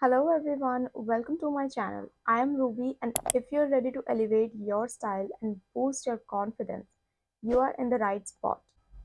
Hello everyone, welcome to my channel. I am Ruby, and if you're ready to elevate your style and boost your confidence, you are in the right spot.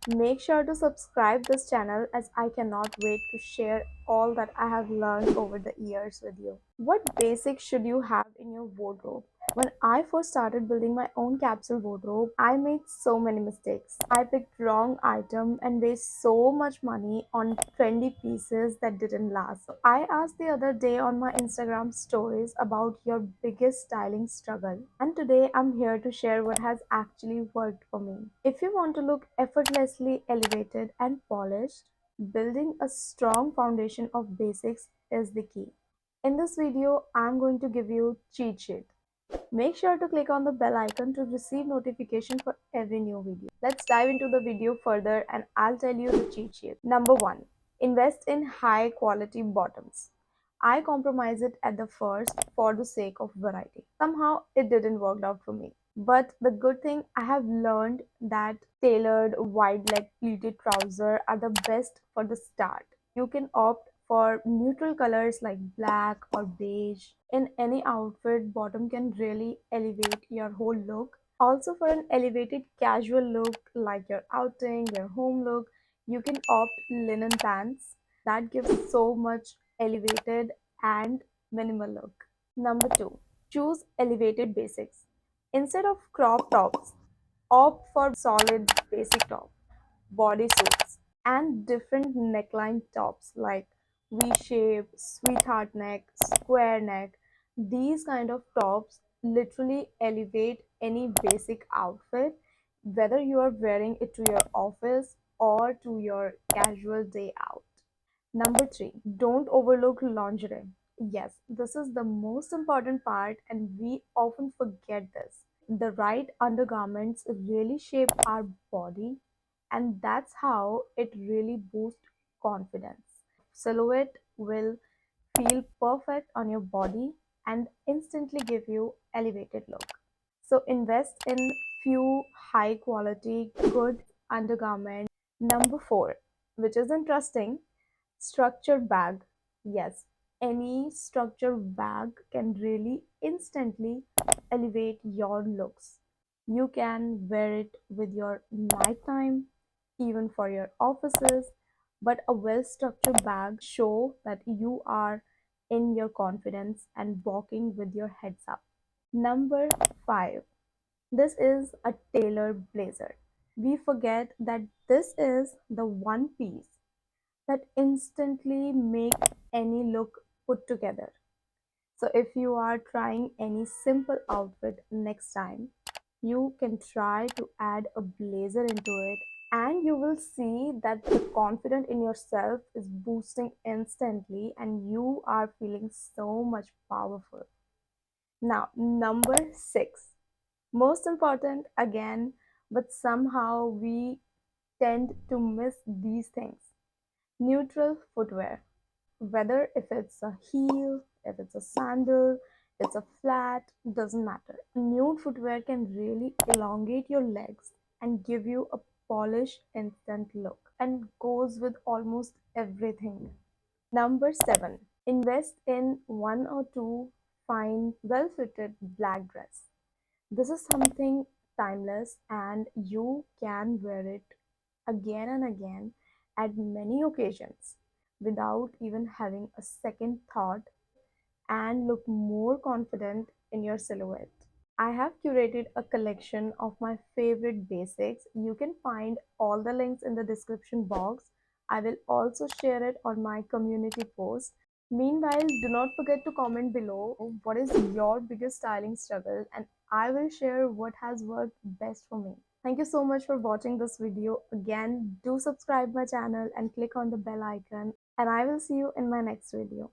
Make sure to subscribe this channel as I cannot wait to share all that I have learned over the years with you. What basics should you have in your wardrobe? When I first started building my own capsule wardrobe, I made so many mistakes. I picked wrong item and wasted so much money on trendy pieces that didn't last. So I asked the other day on my Instagram stories about your biggest styling struggle, and today I'm here to share what has actually worked for me. If you want to look effortlessly elevated and polished, building a strong foundation of basics is the key. In this video, I'm going to give you cheat sheet. Make sure to click on the bell icon to receive notification for every new video. Let's dive into the video further and I'll tell you the cheat sheet. Number 1. Invest in high quality bottoms. I compromised it at the first for the sake of variety. Somehow it didn't work out for me. But the good thing, I have learned that tailored wide leg pleated trousers are the best for the start. You can opt for neutral colors like black or beige. In any outfit, bottom can really elevate your whole look. Also, for an elevated casual look like your outing, your home look, you can opt linen pants. That gives so much elevated and minimal look. Number 2, choose elevated basics. Instead of crop tops, opt for solid basic top, bodysuits, and different neckline tops like V-shape, sweetheart neck, square neck. These kind of tops literally elevate any basic outfit, whether you are wearing it to your office or to your casual day out. Number 3, don't overlook lingerie. Yes, this is the most important part, and we often forget this. The right undergarments really shape our body, and that's how it really boosts confidence. Silhouette will feel perfect on your body and instantly give you elevated look. So invest in few high quality good undergarments. Number 4, which is interesting, structured bag. Yes, any structured bag can really instantly elevate your looks. You can wear it with your nighttime, even for your offices, but a well-structured bag show that you are in your confidence and walking with your heads up. Number 5. This is a tailored blazer. We forget that this is the one piece that instantly make any look put together. So if you are trying any simple outfit next time, you can try to add a blazer into it, and you will see that the confidence in yourself is boosting instantly and you are feeling so much powerful. Now, number 6, most important again, but somehow we tend to miss these things. Neutral footwear, whether if it's a heel, if it's a sandal, it's a flat, doesn't matter. Nude footwear can really elongate your legs and give you a polished instant look and goes with almost everything. Number 7, invest in one or two fine, well fitted black dress. This is something timeless and you can wear it again and again at many occasions without even having a second thought and look more confident in your silhouette. I have curated a collection of my favorite basics. You can find all the links in the description box. I will also share it on my community post. Meanwhile, do not forget to comment below what is your biggest styling struggle, and I will share what has worked best for me. Thank you so much for watching this video. Again, do subscribe my channel and click on the bell icon, and I will see you in my next video.